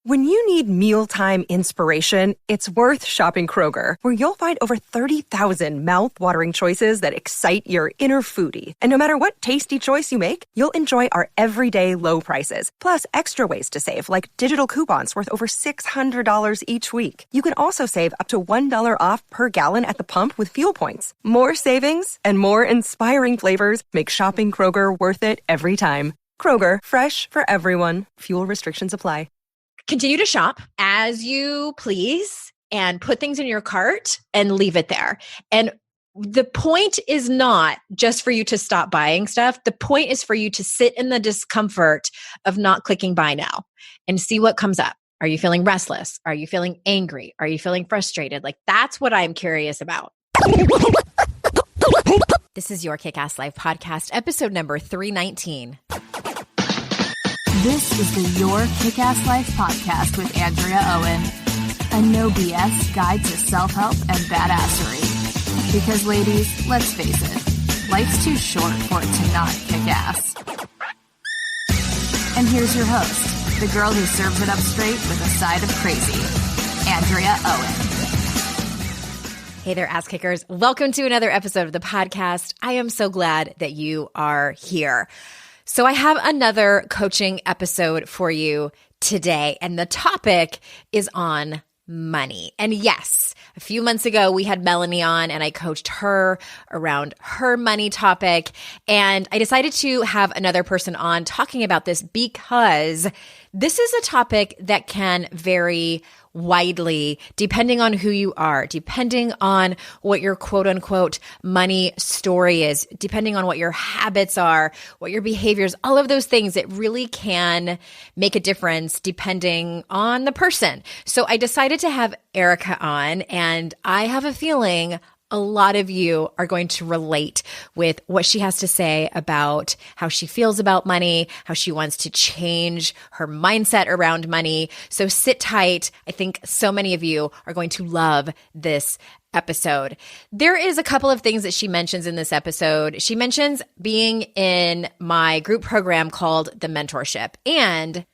When you need mealtime inspiration, it's worth shopping Kroger, where you'll find over 30,000 mouth-watering choices that excite your inner foodie. And no matter what tasty choice you make, you'll enjoy our everyday low prices, plus extra ways to save, like digital coupons worth over $600 each week. You can also save up to $1 off per gallon at the pump with fuel points. More savings and more inspiring flavors make shopping Kroger worth it every time. Kroger, fresh for everyone. Fuel restrictions apply. Continue to shop as you please and put things in your cart and leave it there. And the point is not just for you to stop buying stuff. The point is for you to sit in the discomfort of not clicking buy now and see what comes up. Are you feeling restless? Are you feeling angry? Are you feeling frustrated? Like, that's what I'm curious about. This is your Kick-Ass Life podcast, episode number 319. This is the Your Kick-Ass Life podcast with Andrea Owen, a no BS guide to self-help and badassery. Because ladies, let's face it, life's too short for it to not kick ass. And here's your host, the girl who serves it up straight with a side of crazy, Andrea Owen. Hey there, ass kickers. Welcome to another episode of the podcast. I am so glad that you are here. So I have another coaching episode for you today, and the topic is on money. And yes, a few months ago, we had Melanie on and I coached her around her money topic. And I decided to have another person on talking about this because this is a topic that can vary widely depending on who you are, depending on what your quote unquote money story is, depending on what your habits are, what your behaviors, all of those things. It really can make a difference depending on the person. So I decided to have Erica on, and I have a feeling a lot of you are going to relate with what she has to say about how she feels about money, how she wants to change her mindset around money. So sit tight. I think so many of you are going to love this episode. There is a couple of things that she mentions in this episode. She mentions being in my group program called the Mentorship. And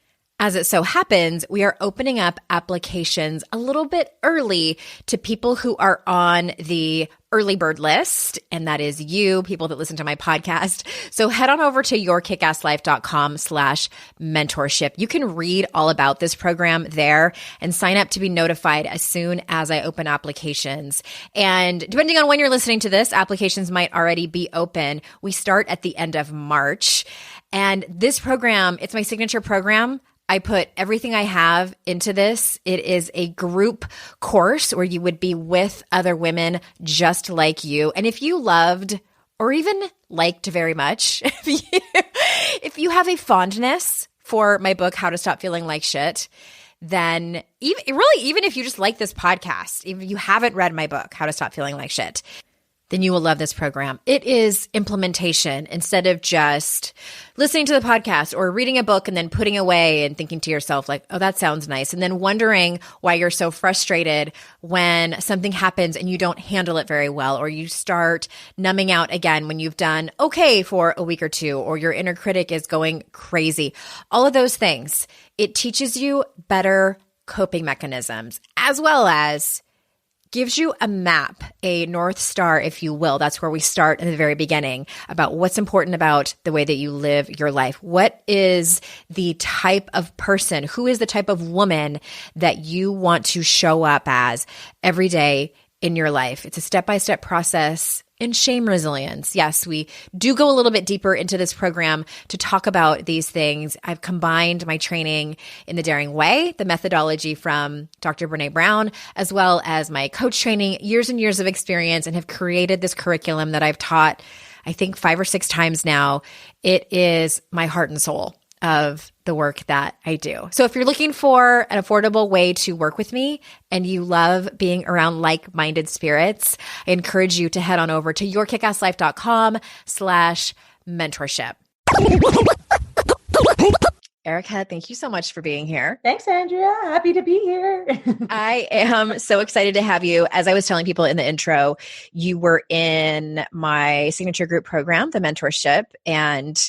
as it so happens, we are opening up applications a little bit early to people who are on the early bird list, and that is you, people that listen to my podcast. So head on over to yourkickasslife.com/mentorship. You can read all about this program there and sign up to be notified as soon as I open applications. And depending on when you're listening to this, applications might already be open. We start at the end of March. And this program, it's my signature program. I put everything I have into this. It is a group course where you would be with other women just like you. And if you loved or even liked very much, if you have a fondness for my book, How to Stop Feeling Like Shit, then even if you just like this podcast, if you haven't read my book, How to Stop Feeling Like Shit, then you will love this program. It is implementation instead of just listening to the podcast or reading a book and then putting away and thinking to yourself like, oh, that sounds nice. And then wondering why you're so frustrated when something happens and you don't handle it very well, or you start numbing out again when you've done okay for a week or two, or your inner critic is going crazy. All of those things. It teaches you better coping mechanisms, as well as gives you a map, a North Star, if you will. That's where we start in the very beginning about what's important about the way that you live your life. What is the type of person, who is the type of woman that you want to show up as every day in your life? It's a step-by-step process. And shame resilience. Yes, we do go a little bit deeper into this program to talk about these things. I've combined my training in the Daring Way, the methodology from Dr. Brené Brown, as well as my coach training, years and years of experience, and have created this curriculum that I've taught, I think 5 or 6 times now. It is my heart and soul of the work that I do. So if you're looking for an affordable way to work with me and you love being around like-minded spirits, I encourage you to head on over to yourkickasslife.com/mentorship. Erica, thank you so much for being here. Thanks, Andrea. Happy to be here. I am so excited to have you. As I was telling people in the intro, you were in my signature group program, the Mentorship, and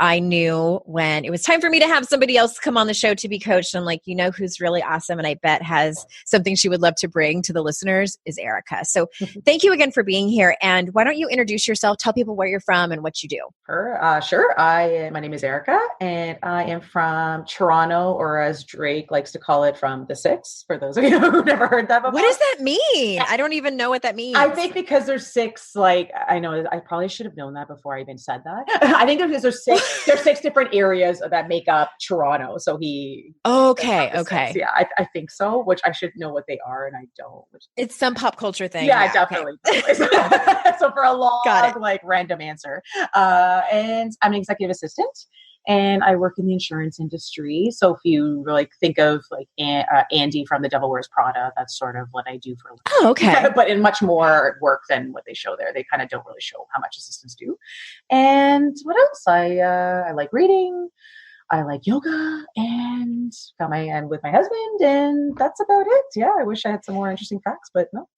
I knew when it was time for me to have somebody else come on the show to be coached. I'm like, who's really awesome and I bet has something she would love to bring to the listeners is Erica. So thank you again for being here. And why don't you introduce yourself, tell people where you're from and what you do. Sure. My name is Erica and I am from Toronto, or as Drake likes to call it, from the Six, for those of you who've never heard that before. What does that mean? I don't even know what that means. I think because there's six, I know I probably should have known that before I even said that. I think because there's six different areas that make up Toronto. So Okay. Six. Yeah, I think so, which I should know what they are and I don't. It's some pop culture thing. Yeah, definitely. Okay. So for a long, random answer. And I'm an executive assistant and I work in the insurance industry. So if you think of Andy from The Devil Wears Prada, that's sort of what I do for a living. Oh, okay. But in much more work than what they show there. They kind of don't really show how much assistants do. And what else? I like reading. I like yoga and with my husband, and that's about it. Yeah, I wish I had some more interesting facts, but no.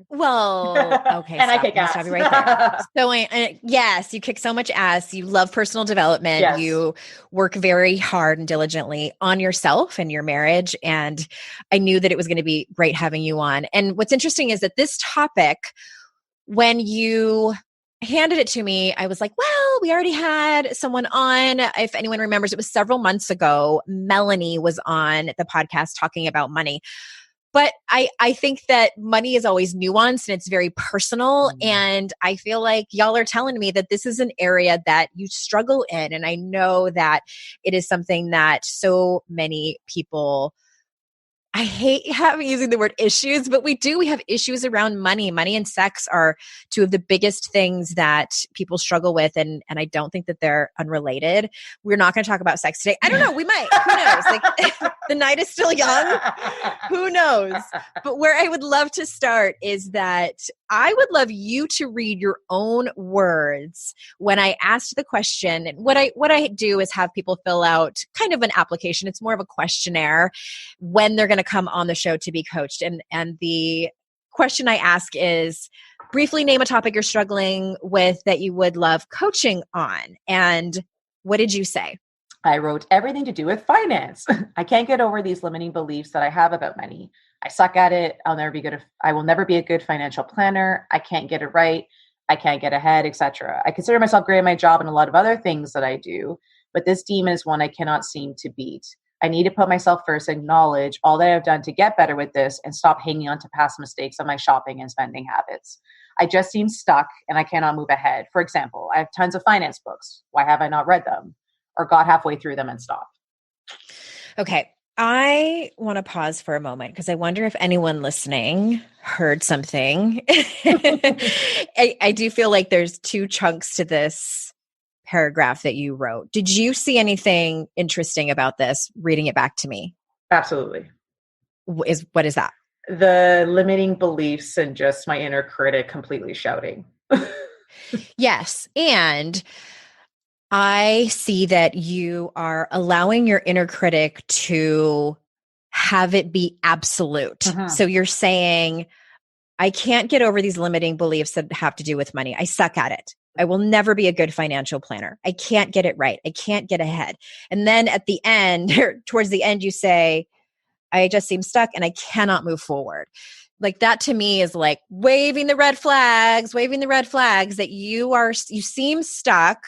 Well, okay. And I kick ass. Stop you right there. So, yes, you kick so much ass. You love personal development. Yes. You work very hard and diligently on yourself and your marriage. And I knew that it was going to be great having you on. And what's interesting is that this topic, when you handed it to me, I was like, well, we already had someone on. If anyone remembers, it was several months ago. Melanie was on the podcast talking about money. But I think that money is always nuanced and it's very personal. And I feel like y'all are telling me that this is an area that you struggle in. And I know that it is something that so many people, I hate using the word issues, but we have issues around money. Money and sex are two of the biggest things that people struggle with. And I don't think that they're unrelated. We're not going to talk about sex today. I don't know. We might. Who knows? The night is still young. Who knows? But where I would love to start is that I would love you to read your own words when I asked the question. What I do is have people fill out kind of an application. It's more of a questionnaire when they're going to come on the show to be coached. And the question I ask is, briefly name a topic you're struggling with that you would love coaching on. And what did you say? I wrote everything to do with finance. I can't get over these limiting beliefs that I have about money. I suck at it. I will never be a good financial planner. I can't get it right. I can't get ahead, etc. I consider myself great at my job and a lot of other things that I do, but this demon is one I cannot seem to beat. I need to put myself first, acknowledge all that I've done to get better with this, and stop hanging on to past mistakes on my shopping and spending habits. I just seem stuck and I cannot move ahead. For example, I have tons of finance books. Why have I not read them? Or got halfway through them and stopped? Okay. I want to pause for a moment because I wonder if anyone listening heard something. I do feel like there's two chunks to this paragraph that you wrote. Did you see anything interesting about this, reading it back to me? Absolutely. What is that? The limiting beliefs and just my inner critic completely shouting. Yes. And I see that you are allowing your inner critic to have it be absolute. Mm-hmm. So you're saying, I can't get over these limiting beliefs that have to do with money. I suck at it. I will never be a good financial planner. I can't get it right. I can't get ahead. And then at the end, or towards the end, you say, I just seem stuck and I cannot move forward. Like that to me is like waving the red flags that you seem stuck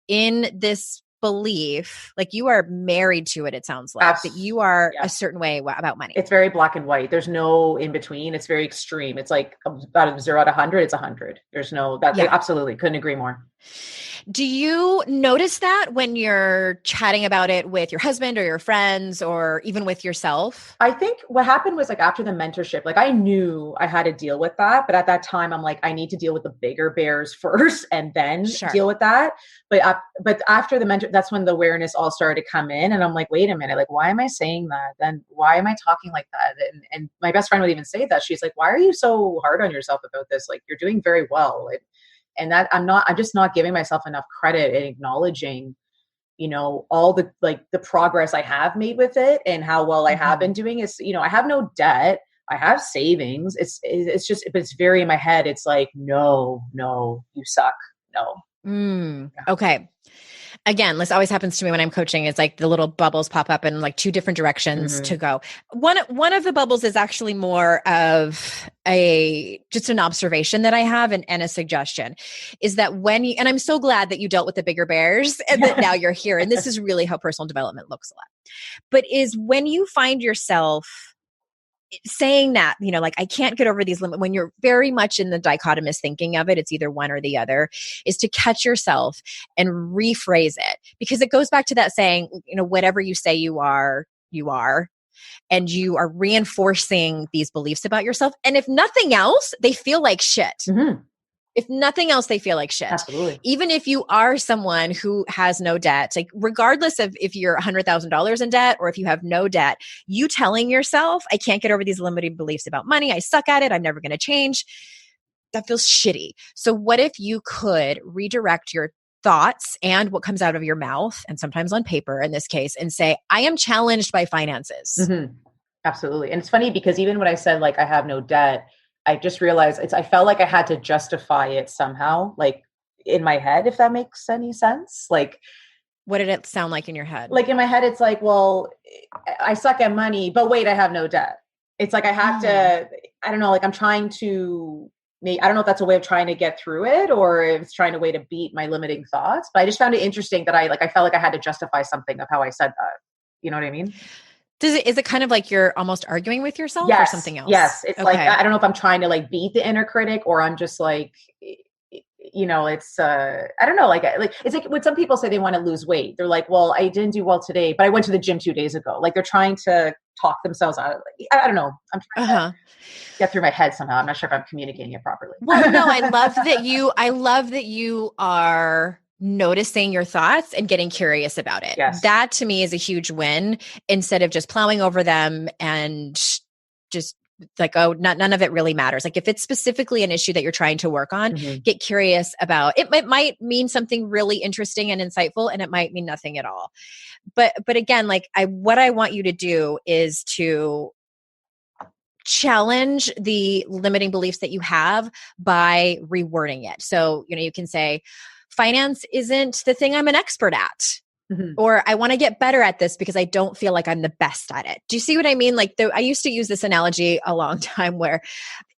in this belief, like you are married to it. It sounds like that you are a certain way about money. It's very black and white. There's no in between. It's very extreme. It's like about 0 out of 100. It's 100. There's no, absolutely couldn't agree more. Do you notice that when you're chatting about it with your husband or your friends or even with yourself? I think what happened was like after the mentorship, like I knew I had to deal with that. But at that time, I'm like, I need to deal with the bigger bears first and then deal with that. But after the mentor, that's when the awareness all started to come in. And I'm like, wait a minute, like, why am I saying that? Then why am I talking like that? And my best friend would even say that. She's like, why are you so hard on yourself about this? Like, you're doing very well. And that I'm just not giving myself enough credit and acknowledging, all the progress I have made with it and how well I have been doing is, I have no debt. I have savings. It's just, but it's very in my head. It's like, no, you suck. No. Okay. again, this always happens to me when I'm coaching. It's like the little bubbles pop up in like two different directions to go. One of the bubbles is actually more of just an observation that I have and a suggestion is that and I'm so glad that you dealt with the bigger bears and that now you're here. And this is really how personal development looks a lot. But is when you find yourself saying that, like, I can't get over these limits, when you're very much in the dichotomous thinking of it, it's either one or the other, is to catch yourself and rephrase it. Because it goes back to that saying, whatever you say you are, and you are reinforcing these beliefs about yourself. And if nothing else, they feel like shit. Mm-hmm. If nothing else, they feel like shit. Absolutely. Even if you are someone who has no debt, like regardless of if you're $100,000 in debt or if you have no debt, you telling yourself, I can't get over these limiting beliefs about money. I suck at it. I'm never going to change. That feels shitty. So what if you could redirect your thoughts and what comes out of your mouth, and sometimes on paper in this case, and say, I am challenged by finances. Mm-hmm. Absolutely. And it's funny because even when I said like, I have no debt, I just realized I felt like I had to justify it somehow, like in my head, if that makes any sense. Like, what did it sound like in your head? Like in my head, it's like, well, I suck at money, but wait, I have no debt. It's like, I have to, I don't know, like I'm trying to I don't know if that's a way of trying to get through it or if it's trying a way to beat my limiting thoughts, but I just found it interesting that I felt like I had to justify something of how I said that. You know what I mean? Is it kind of like you're almost arguing with yourself or something else? Yes. It's like, I don't know if I'm trying to like beat the inner critic or I'm just like, it's, I don't know. Like it's like when some people say they want to lose weight, they're like, well, I didn't do well today, but I went to the gym 2 days ago. Like they're trying to talk themselves out of it. I don't know. I'm trying to get through my head somehow. I'm not sure if I'm communicating it properly. Well, no, I love that you are noticing your thoughts and getting curious about it. Yes. That to me is a huge win instead of just plowing over them and just like, oh, none of it really matters. Like if it's specifically an issue that you're trying to work on, get curious about it. It might mean something really interesting and insightful, and it might mean nothing at all. But again, like what I want you to do is to challenge the limiting beliefs that you have by rewording it. So, you can say, finance isn't the thing I'm an expert at. Or I want to get better at this because I don't feel like I'm the best at it. Do you see what I mean? Like I used to use this analogy a long time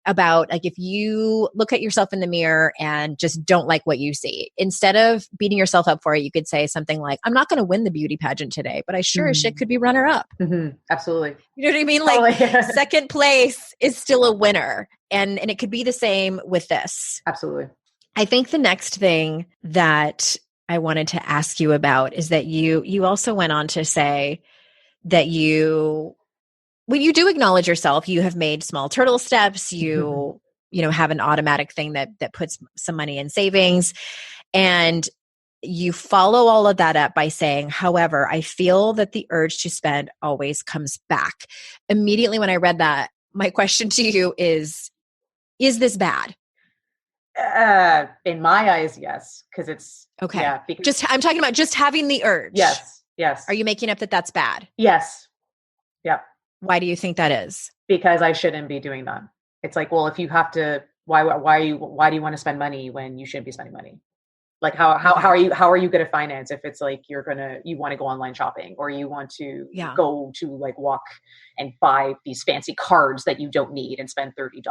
about like, if you look at yourself in the mirror and just don't like what you see, instead of beating yourself up for it, you could say something like, I'm not going to win the beauty pageant today, but I sure as shit could be runner up. Absolutely. You know what I mean? Like second place is still a winner. And it could be the same with this. Absolutely. I think the next thing that I wanted to ask you about is that you also went on to say that you do acknowledge yourself. You have made small turtle steps. You have an automatic thing that puts some money in savings, and you follow all of that up by saying, however, I feel that the urge to spend always comes back. Immediately when I read that, my question to you is this bad? In my eyes, yes, because it's okay. Yeah, I'm talking about just having the urge. Yes. Are you making up that that's bad? Yes. Yeah. Why do you think that is? Because I shouldn't be doing that. It's like, well, if you have to, why do you want to spend money when you shouldn't be spending money? Like how are you good at finance if it's like you want to go online shopping or you want to go to like walk and buy these fancy cards that you don't need and spend $30?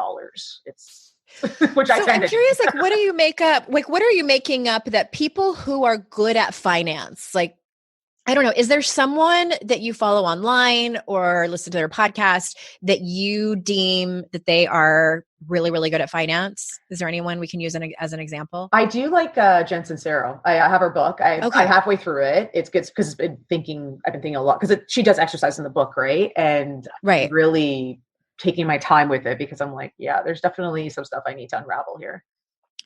It's I'm curious, like, what do you make up? Like, what are you making up that people who are good at finance, like, I don't know, is there someone that you follow online or listen to their podcast that you deem that they are really, really good at finance? Is there anyone we can use as an example? I do like Jen Sincero. I have her book. I'm halfway through it. It's good because I've been thinking a lot because she does exercise in the book, right? And really taking my time with it because I'm like, yeah, there's definitely some stuff I need to unravel here.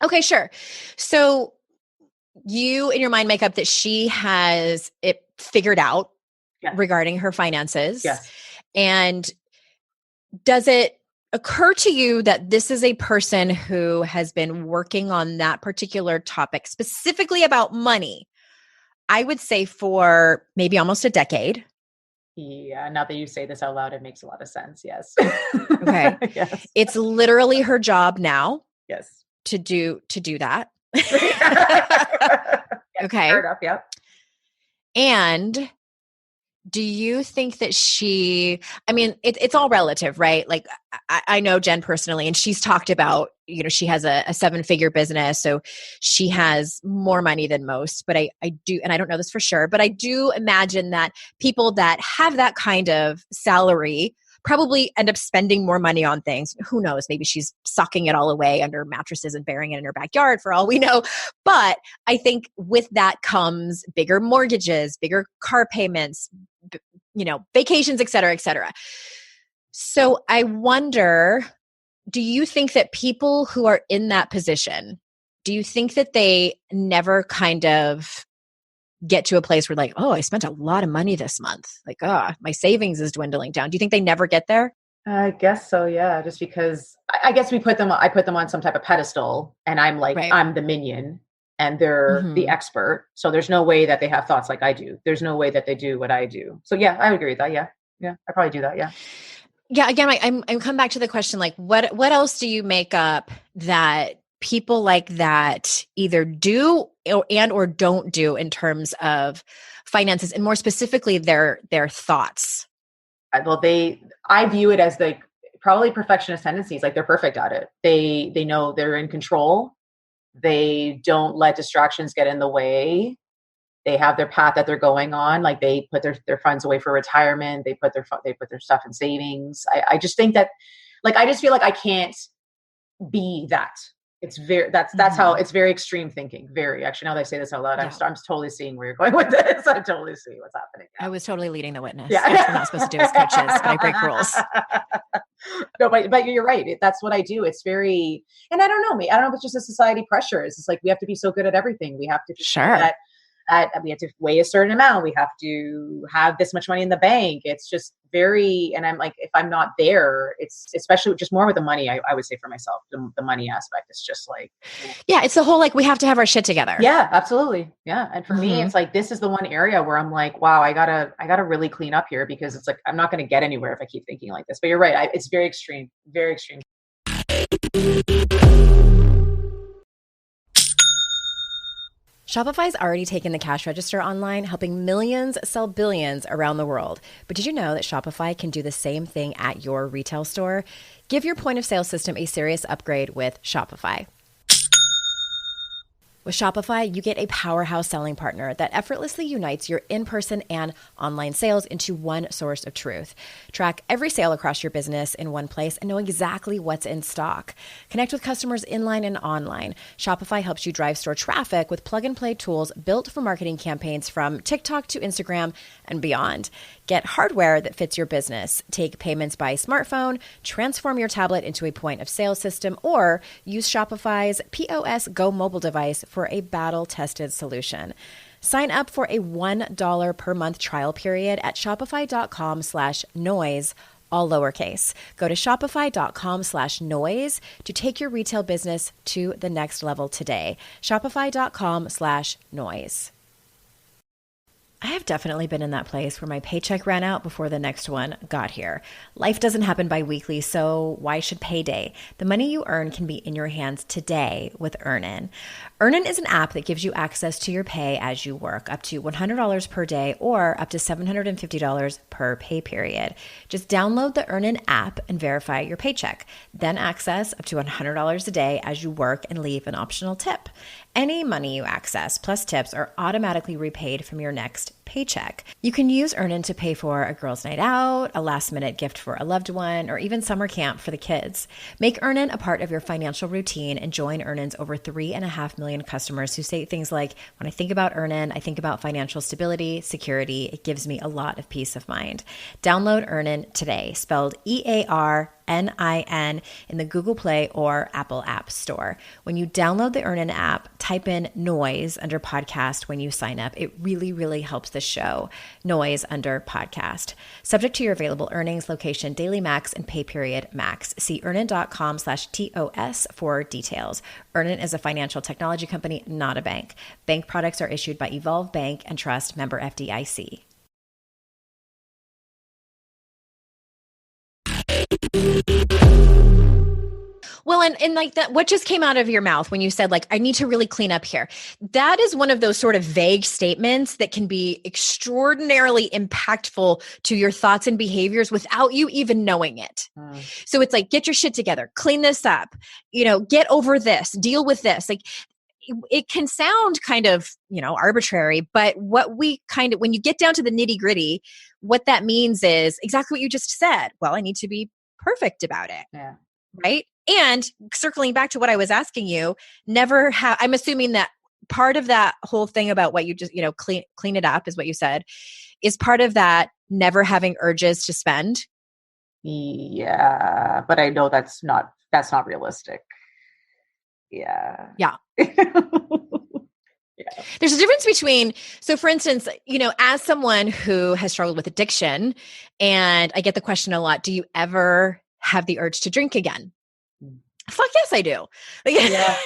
Okay, sure. So you in your mind make up that she has it figured out regarding her finances. Yes. And does it occur to you that this is a person who has been working on that particular topic, specifically about money, I would say for maybe almost a decade? Yeah, now that you say this out loud, it makes a lot of sense. Yes. Okay. Yes. It's literally her job now. Yes. To do that. Yes, okay. fair enough. Yep. And do you think that it's all relative, right? Like I know Jen personally, and she's talked about, she has a 7-figure business. So she has more money than most, but I do, and I don't know this for sure, but I do imagine that people that have that kind of salary probably end up spending more money on things. Who knows? Maybe she's sucking it all away under mattresses and burying it in her backyard for all we know. But I think with that comes bigger mortgages, bigger car payments, vacations, et cetera, et cetera. So I wonder, do you think that people who are in that position, do you think that they never kind of get to a place where like, oh, I spent a lot of money this month. Like, my savings is dwindling down. Do you think they never get there? I guess so. Yeah. Just because I guess I put them on some type of pedestal and I'm like, right. I'm the minion and they're the expert. So there's no way that they have thoughts like I do. There's no way that they do what I do. So yeah, I agree with that. Yeah. Yeah. I probably do that. Yeah. Yeah. Again, I'm come back to the question, like what else do you make up that people like that either do or don't do in terms of finances, and more specifically their thoughts? Well, I view it as like probably perfectionist tendencies. Like they're perfect at it. They know they're in control. They don't let distractions get in the way. They have their path that they're going on. Like they put their funds away for retirement. They put their stuff in savings. I just think that, like, I just feel like I can't be that. It's that's how it's very extreme thinking. Very, actually, now that I say this out loud, yeah. I'm totally seeing where you're going with this. I totally see what's happening. I was totally leading the witness. Yeah. That's what we're not supposed to do as coaches, but I break rules. No, but you're right. That's what I do. It's very, and I don't know if it's just a society pressure. It's just like, we have to be so good at everything. We have to be we have to weigh a certain amount. We have to have this much money in the bank. It's just very, and I'm like, if I'm not there, it's especially just more with the money. I would say for myself, the money aspect is just like, yeah, it's the whole, like, we have to have our shit together. Yeah, absolutely. Yeah. And for me, it's like, this is the one area where I'm like, wow, I gotta really clean up here, because it's like, I'm not going to get anywhere if I keep thinking like this. But you're right. It's very extreme, very extreme. Shopify's already taken the cash register online, helping millions sell billions around the world. But did you know that Shopify can do the same thing at your retail store? Give your point of sale system a serious upgrade with Shopify. With Shopify, you get a powerhouse selling partner that effortlessly unites your in-person and online sales into one source of truth. Track every sale across your business in one place and know exactly what's in stock. Connect with customers inline and online. Shopify helps you drive store traffic with plug-and-play tools built for marketing campaigns from TikTok to Instagram and beyond. Get hardware that fits your business. Take payments by smartphone, transform your tablet into a point of sale system, or use Shopify's POS Go mobile device for a battle-tested solution. Sign up for a $1 per month trial period at shopify.com/noise, all lowercase. Go to shopify.com/noise to take your retail business to the next level today. Shopify.com/noise. I have definitely been in that place where my paycheck ran out before the next one got here. Life doesn't happen bi-weekly, so why should payday? The money you earn can be in your hands today with Earnin. Earnin is an app that gives you access to your pay as you work, up to $100 per day or up to $750 per pay period. Just download the Earnin app and verify your paycheck. Then access up to $100 a day as you work and leave an optional tip. Any money you access plus tips are automatically repaid from your next paycheck. You can use Earnin to pay for a girls' night out, a last-minute gift for a loved one, or even summer camp for the kids. Make Earnin a part of your financial routine and join Earnin's over 3.5 million customers who say things like, when I think about Earnin, I think about financial stability, security. It gives me a lot of peace of mind. Download Earnin today, spelled EARNIN, in the Google Play or Apple App Store. When you download the Earnin app, type in Noise under podcast when you sign up. It really, really helps the show. Noise under podcast. Subject to your available earnings, location, daily max, and pay period max. See earnin.com/TOS for details. Earnin is a financial technology company, not a bank. Bank products are issued by Evolve Bank and Trust, member FDIC. Well, and like that, what just came out of your mouth when you said like, I need to really clean up here. That is one of those sort of vague statements that can be extraordinarily impactful to your thoughts and behaviors without you even knowing it. So it's like, get your shit together, clean this up, get over this, deal with this. Like it can sound kind of, arbitrary, but when you get down to the nitty gritty, what that means is exactly what you just said. Well, I need to be perfect about it. Yeah. Right. And circling back to what I was asking you, I'm assuming that part of that whole thing about what you just, clean it up is what you said, is part of that never having urges to spend. Yeah. But I know that's not realistic. Yeah. Yeah. Yeah. There's a difference between, so for instance, as someone who has struggled with addiction, and I get the question a lot, do you ever have the urge to drink again? Fuck yes, I do. Yeah.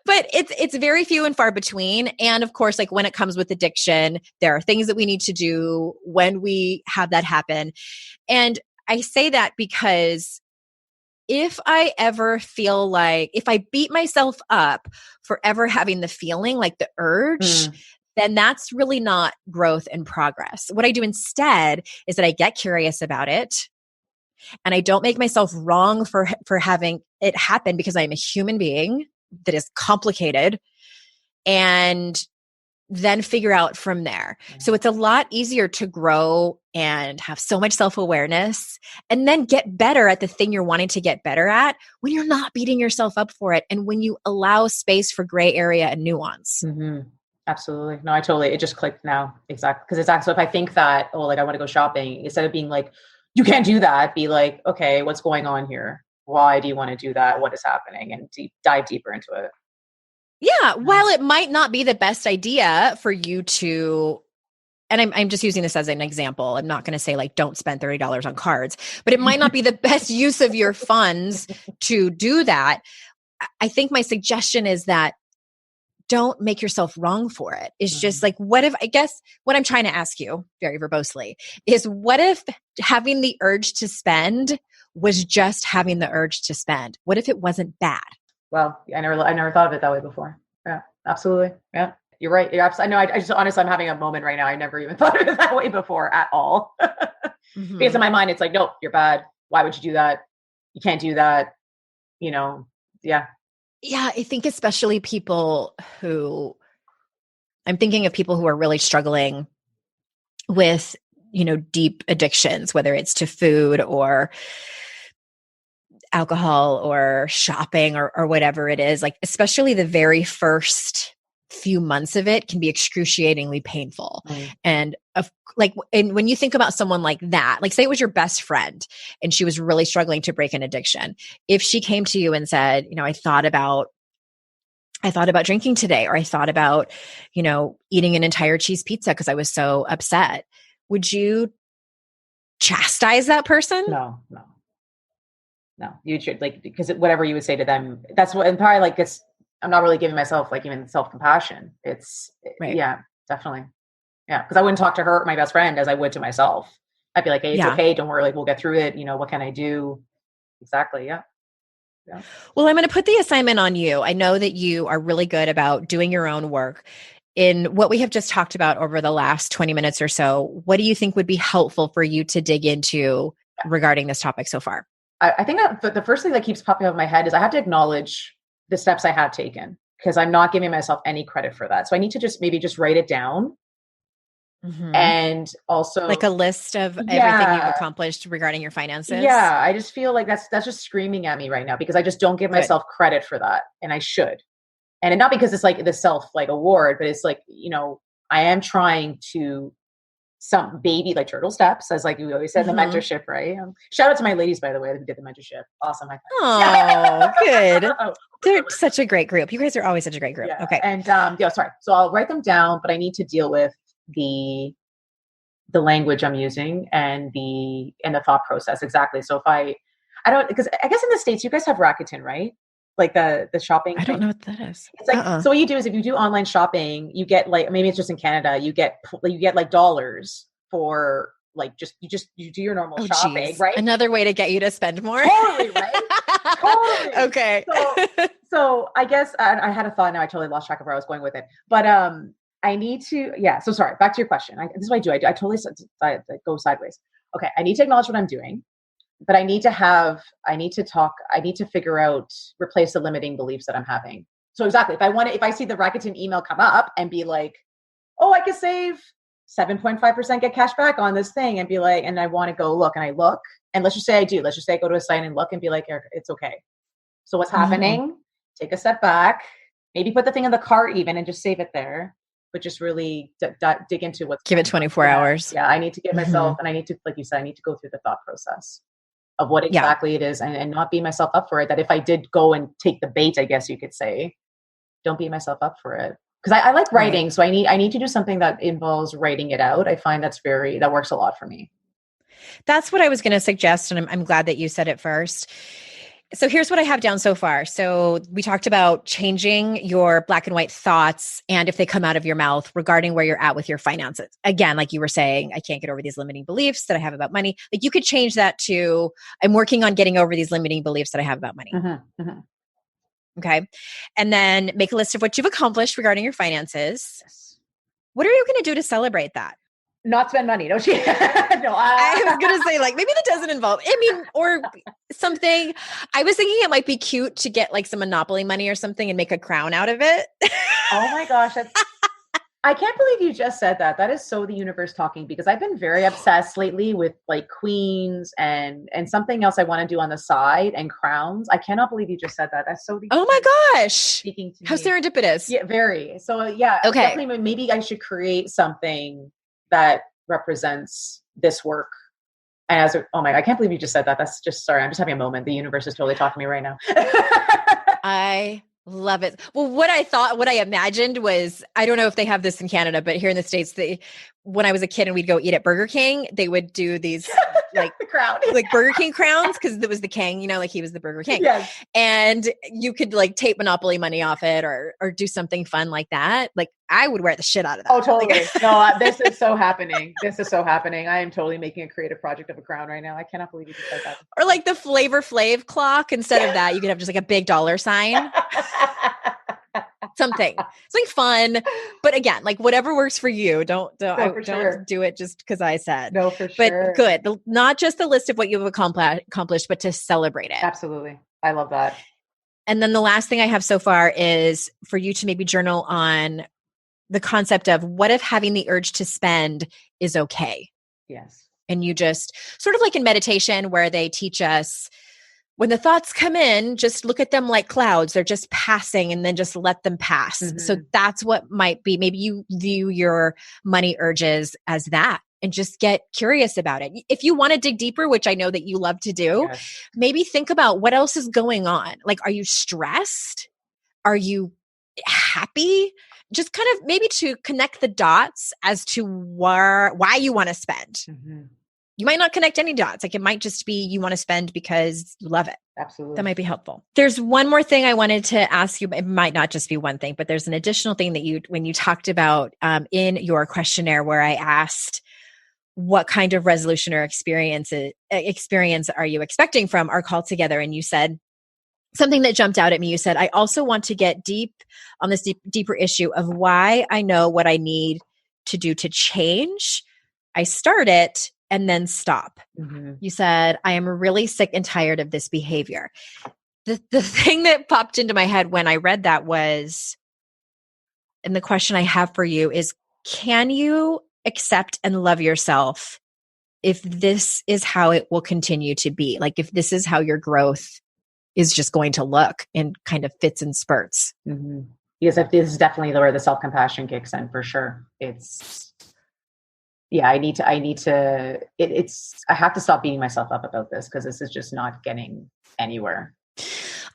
But it's very few and far between. And of course, like when it comes with addiction, there are things that we need to do when we have that happen. And I say that because if I ever feel like, if I beat myself up for ever having the feeling, like the urge, then that's really not growth and progress. What I do instead is that I get curious about it, and I don't make myself wrong for having it happen, because I am a human being that is complicated, and then figure out from there. So it's a lot easier to grow and have so much self-awareness, and then get better at the thing you're wanting to get better at when you're not beating yourself up for it, and when you allow space for gray area and nuance. Mm-hmm. Absolutely. No, it just clicked now. Exactly. Because it's actually, if I think that, I want to go shopping, instead of being like, you can't do that, be like, okay, what's going on here? Why do you want to do that? What is happening? And dive deeper into it. Yeah. While it might not be the best idea for you to, and I'm just using this as an example. I'm not going to say like, don't spend $30 on cards, but it might not be the best use of your funds to do that. I think my suggestion is that don't make yourself wrong for it. It's just like, I guess what I'm trying to ask you very verbosely is, what if having the urge to spend was just having the urge to spend? What if it wasn't bad? Well, I never thought of it that way before. Yeah, absolutely. Yeah, you're right. I know. I just honestly, I'm having a moment right now. I never even thought of it that way before at all. Because in my mind, it's like, nope, you're bad. Why would you do that? You can't do that. Yeah. Yeah, I think especially I'm thinking of people who are really struggling with, deep addictions, whether it's to food or alcohol or shopping or whatever it is. Like, especially the very first few months of it can be excruciatingly painful. And when you think about someone like that, like say it was your best friend and she was really struggling to break an addiction. If she came to you and said, I thought about drinking today, or I thought about, eating an entire cheese pizza because I was so upset, would you chastise that person? No. You should, because whatever you would say to them, that's what, and probably like it's, I'm not really giving myself like even self-compassion. It's right. Yeah, definitely. Yeah. Cause I wouldn't talk to her, my best friend, as I would to myself. I'd be like, hey, it's okay. Don't worry. Like, we'll get through it. What can I do? Exactly. Yeah. Well, I'm going to put the assignment on you. I know that you are really good about doing your own work. In what we have just talked about over the last 20 minutes or so, what do you think would be helpful for you to dig into regarding this topic so far? I think that the first thing that keeps popping up in my head is I have to acknowledge the steps I have taken, because I'm not giving myself any credit for that. So I need to maybe write it down. And also like a list of everything you've accomplished regarding your finances. Yeah. I just feel like that's just screaming at me right now, because I just don't give myself credit for that. And I should. And not because it's like the self award, but it's like, I am trying to some baby like turtle steps, as like we always said in the mentorship, right? Shout out to my ladies, by the way, who did the mentorship. Awesome. Oh, good. They're such a great group. You guys are always such a great group. Yeah. Okay. And sorry. So I'll write them down, but I need to deal with the language I'm using and the thought process. Exactly. So if because I guess in the States, you guys have Rakuten, right? Like the shopping. I don't know what that is. It's like, so what you do is if you do online shopping, you get like, maybe it's just in Canada, you get like dollars for like, you do your normal shopping, geez. right? Another way to get you to spend more. Totally, right? Totally. Okay. So I guess I had a thought. Now I totally lost track of where I was going with it. But I need to. Yeah. So sorry. Back to your question. This is what I do. I totally go sideways. Okay. I need to acknowledge what I'm doing, but I need to figure out, replace the limiting beliefs that I'm having. So exactly, if I see the Rakuten email come up and be like, oh, I could save 7.5%, get cash back on this thing, and be like, and I want to go look, and I look, and let's just say I do. Let's just say I go to a site and look and be like, Erica, it's okay. So what's happening? Take a step back, maybe put the thing in the cart even and just save it there, but just really dig into what's give it 24 hours. Yeah, I need to get myself, and I need to, like you said, I need to go through the thought process of what exactly it is, and not beat myself up for it. That if I did go and take the bait, I guess you could say, don't beat myself up for it. Because I like writing, so I need to do something that involves writing it out. I find that works a lot for me. That's what I was going to suggest, and I'm glad that you said it first. So here's what I have down so far. So we talked about changing your black and white thoughts and if they come out of your mouth regarding where you're at with your finances. Again, like you were saying, I can't get over these limiting beliefs that I have about money. Like you could change that to, I'm working on getting over these limiting beliefs that I have about money. Okay. And then make a list of what you've accomplished regarding your finances. Yes. What are you going to do to celebrate that? Not spend money, don't you? No, I was going to say, like, maybe that doesn't involve, or something. I was thinking it might be cute to get like some Monopoly money or something and make a crown out of it. Oh my gosh. I can't believe you just said that. That is so the universe talking, because I've been very obsessed lately with like queens and something else I want to do on the side, and crowns. I cannot believe you just said that. That's so the oh my gosh. Speaking to how me. Serendipitous. Yeah, very. So yeah, okay. Definitely maybe I should create something that represents this work. And I can't believe you just said that. That's just, sorry, I'm just having a moment. The universe is totally talking to me right now. I love it. Well, what I imagined was, I don't know if they have this in Canada, but here in the States, when I was a kid and we'd go eat at Burger King, they would do these like the crown, like Burger King crowns, because it was the king, like he was the Burger King. Yes. And you could like tape Monopoly money off it or do something fun like that. Like I would wear the shit out of that. Oh, totally. No, this is so happening. This is so happening. I am totally making a creative project of a crown right now. I cannot believe you just said that. Or like the Flavor Flav clock. Instead of that, you could have just like a big dollar sign. Something fun, but again, like whatever works for you. Don't do it just because I said. No, for sure. But good, not just the list of what you've accomplished, but to celebrate it. Absolutely, I love that. And then the last thing I have so far is for you to maybe journal on the concept of what if having the urge to spend is okay. Yes, and you just sort of like in meditation where they teach us, when the thoughts come in, just look at them like clouds. They're just passing, and then just let them pass. Mm-hmm. So that's what might be. Maybe you view your money urges as that and just get curious about it. If you want to dig deeper, which I know that you love to do, maybe think about what else is going on. Like, are you stressed? Are you happy? Just kind of maybe to connect the dots as to why you want to spend. Mm-hmm. You might not connect any dots. Like it might just be you want to spend because you love it. Absolutely. That might be helpful. There's one more thing I wanted to ask you. It might not just be one thing, but there's an additional thing that when you talked about in your questionnaire where I asked what kind of resolution or experience are you expecting from our call together? And you said something that jumped out at me. You said, I also want to get deep on this deeper issue of why I know what I need to do to change. I start it and then stop. Mm-hmm. You said, I am really sick and tired of this behavior. The thing that popped into my head when I read that was, and the question I have for you is, can you accept and love yourself if this is how it will continue to be? Like if this is how your growth is just going to look in kind of fits and spurts. Mm-hmm. Yes, this is definitely where the self-compassion kicks in for sure. I have to stop beating myself up about this because this is just not getting anywhere.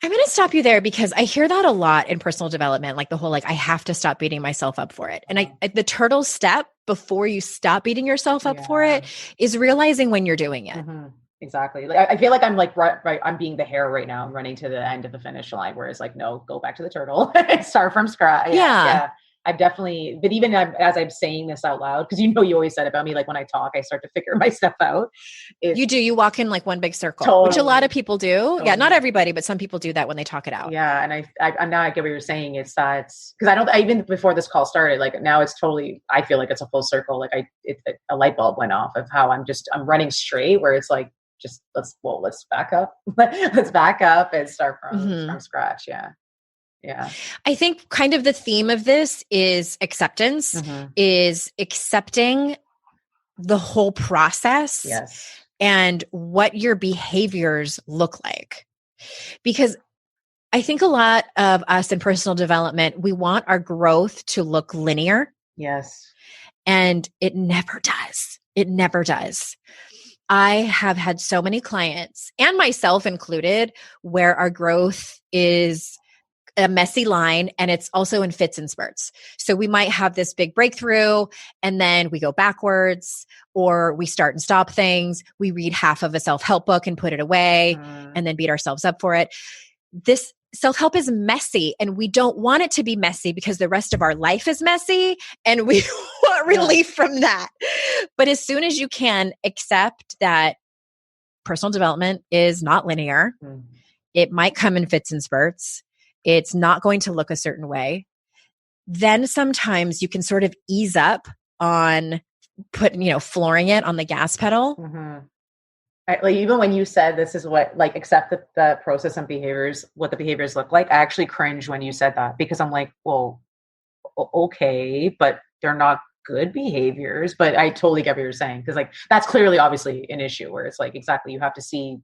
I'm going to stop you there because I hear that a lot in personal development, like the whole, like, I have to stop beating myself up for it. And the turtle step before you stop beating yourself up for it is realizing when you're doing it. Mm-hmm. Exactly. Like, I feel like I'm like, right, I'm being the hare right now. I'm running to the end of the finish line where it's like, no, go back to the turtle, start from scratch. Yeah. I've definitely, but even as I'm saying this out loud, because you always said about me, like when I talk, I start to figure my stuff out. You do. You walk in like one big circle, totally, which a lot of people do. Totally. Yeah, not everybody, but some people do that when they talk it out. Yeah, and I now I get what you're saying. It's that because even before this call started, like now it's totally. I feel like it's a full circle. Like a light bulb went off of how I'm running straight. Where it's like just let's back up, let's back up and start from scratch. Yeah. Yeah. I think kind of the theme of this is acceptance, is accepting the whole process. Yes. And what your behaviors look like. Because I think a lot of us in personal development, we want our growth to look linear. Yes. And it never does. It never does. I have had so many clients, and myself included, where our growth is a messy line, and it's also in fits and spurts. So we might have this big breakthrough and then we go backwards, or we start and stop things. We read half of a self-help book and put it away and then beat ourselves up for it. This self-help is messy, and we don't want it to be messy because the rest of our life is messy and we want relief from that. But as soon as you can accept that personal development is not linear, it might come in fits and spurts. It's not going to look a certain way. Then sometimes you can sort of ease up on flooring it on the gas pedal. Like even when you said this is what, like, accept the process and behaviors, what the behaviors look like, I actually cringe when you said that, because I'm like, well, okay, but they're not good behaviors. But I totally get what you're saying, because like that's clearly obviously an issue where it's like, exactly, you have to see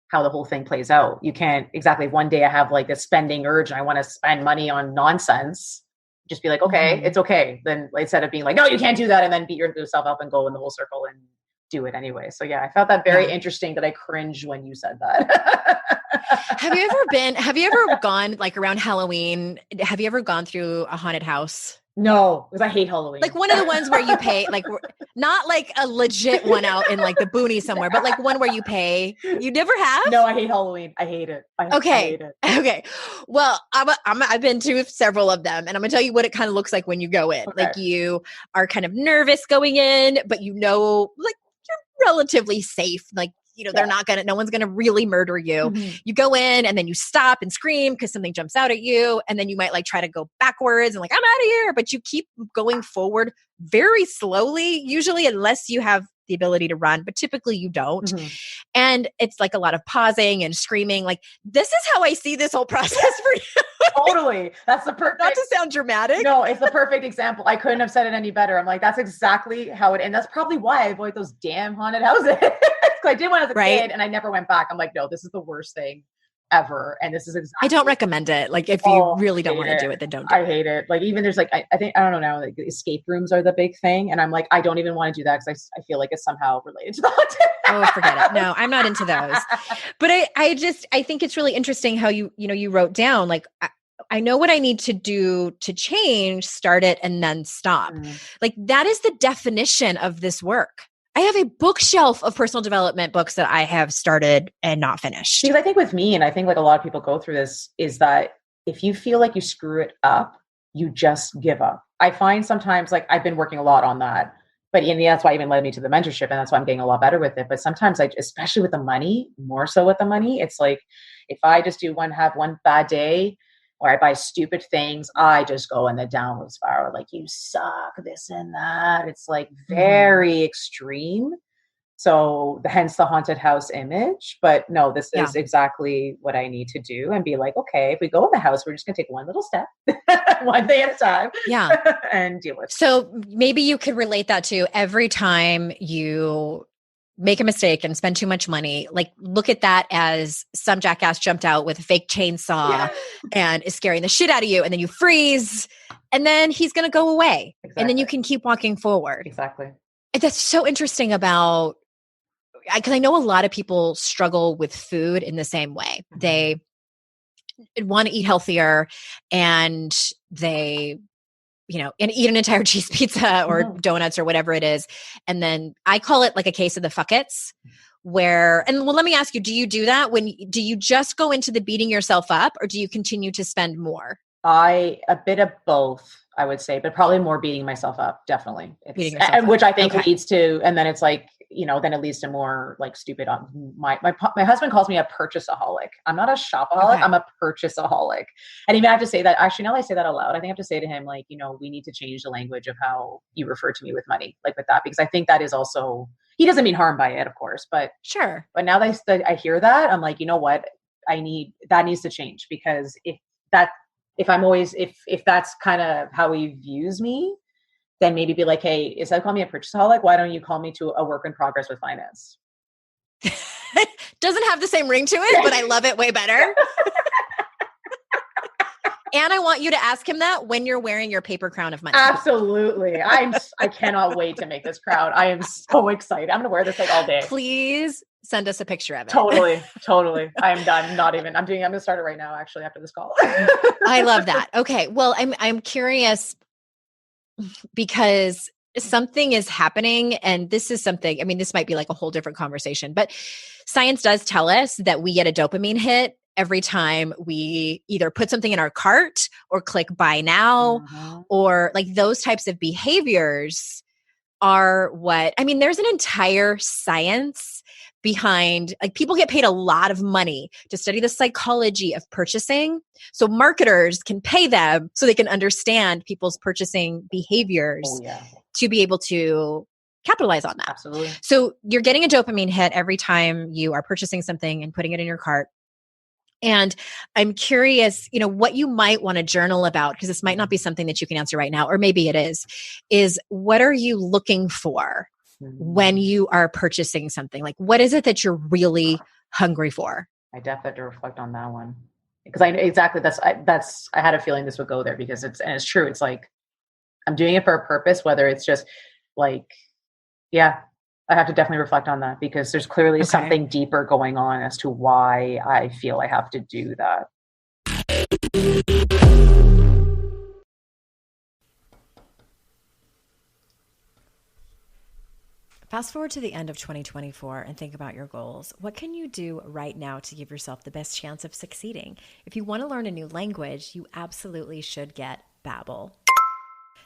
how the whole thing plays out. You can't exactly one day I have like a spending urge and I want to spend money on nonsense. Just be like, okay, it's okay. Then instead of being like, no, you can't do that, and then beat yourself up and go in the whole circle and do it anyway. So yeah, I found that very interesting, that I cringed when you said that. Have you ever gone like around Halloween? Have you ever gone through a haunted house? No, because I hate Halloween. Like one of the ones where you pay, like not like a legit one out in like the boonies somewhere, but like one where you pay. You never have? No, I hate Halloween. I hate it. I hate it. Okay. Well, I've been to several of them, and I'm gonna tell you what it kind of looks like when you go in. Okay. Like you are kind of nervous going in, but like you're relatively safe. Like, they're not no one's going to really murder you. You go in and then you stop and scream because something jumps out at you. And then you might like try to go backwards and like, I'm out of here. But you keep going forward very slowly, usually, unless you have the ability to run, but typically you don't. And it's like a lot of pausing and screaming. Like, this is how I see this whole process for you. Totally. That's the perfect. Not to sound dramatic. No, it's the perfect example. I couldn't have said it any better. I'm like, that's exactly how and that's probably why I avoid those damn haunted houses. I did one as a kid and I never went back. I'm like, no, this is the worst thing ever. And this is exactly. I don't recommend it. Like, if you really don't want to do it, then don't do it. I hate it. Like, even there's like, I think, I don't know now, like escape rooms are the big thing. And I'm like, I don't even want to do that because I feel like it's somehow related to the haunted. Oh, forget it. No, I'm not into those. But I think it's really interesting how you wrote down, like, I know what I need to do to change, start it, and then stop. Like, that is the definition of this work. I have a bookshelf of personal development books that I have started and not finished. Because I think with me, and I think like a lot of people go through this, is that if you feel like you screw it up, you just give up. I find sometimes, like, I've been working a lot on that, but that's why it even led me to the mentorship, and that's why I'm getting a lot better with it. But sometimes, especially with the money, more so with the money, it's like, if I just have one bad day, or I buy stupid things, I just go in the downward spiral. Like, you suck, this and that. It's like very extreme. So hence the haunted house image. But no, this is exactly what I need to do, and be like, okay, if we go in the house, we're just going to take one little step, one day at a time, and deal with it. So maybe you could relate that to every time you make a mistake and spend too much money, like, look at that as some jackass jumped out with a fake chainsaw and is scaring the shit out of you. And then you freeze, and then he's going to go away. And then you can keep walking forward. Exactly. And that's so interesting because I know a lot of people struggle with food in the same way. They want to eat healthier, and they and eat an entire cheese pizza or donuts or whatever it is. And then I call it like a case of the fuck-its, let me ask you, do you do that? Do you just go into the beating yourself up, or do you continue to spend more? A bit of both. I would say, but probably more beating myself up. Definitely. Beating yourself and up. Which I think leads to, and then it's like, then it leads to more like stupid. My husband calls me a purchaseaholic. I'm not a shopaholic. I'm a purchaseaholic. And even I have to say that, actually, now that I say that aloud, I think I have to say to him, like, we need to change the language of how you refer to me with money, like with that, because I think that is also, he doesn't mean harm by it, of course, but sure. But now that I hear that, I'm like, you know what? That needs to change, because if that's kind of how he views me, then maybe be like, hey, instead of calling me a purchaseaholic, why don't you call me to a work in progress with finance? Doesn't have the same ring to it, but I love it way better. And I want you to ask him that when you're wearing your paper crown of money. Absolutely. I cannot wait to make this crown. I am so excited. I'm going to wear this like all day. Please send us a picture of it. Totally. I am done. I'm going to start it right now, actually, after this call. I love that. Okay. Well, I'm curious because something is happening, and this is something, I mean, this might be like a whole different conversation, but science does tell us that we get a dopamine hit every time we either put something in our cart or click buy now, or like those types of behaviors are what, I mean, there's an entire science behind, like, people get paid a lot of money to study the psychology of purchasing. So marketers can pay them so they can understand people's purchasing behaviors to be able to capitalize on that. Absolutely. So you're getting a dopamine hit every time you are purchasing something and putting it in your cart. And I'm curious, what you might want to journal about, because this might not be something that you can answer right now, or maybe it is what are you looking for when you are purchasing something? Like, what is it that you're really hungry for? I definitely have to reflect on that one, because I had a feeling this would go there, because it's true. It's like, I'm doing it for a purpose, whether it's just like, I have to definitely reflect on that, because there's clearly something deeper going on as to why I feel I have to do that. Fast forward to the end of 2024 and think about your goals. What can you do right now to give yourself the best chance of succeeding? If you want to learn a new language, you absolutely should get Babbel.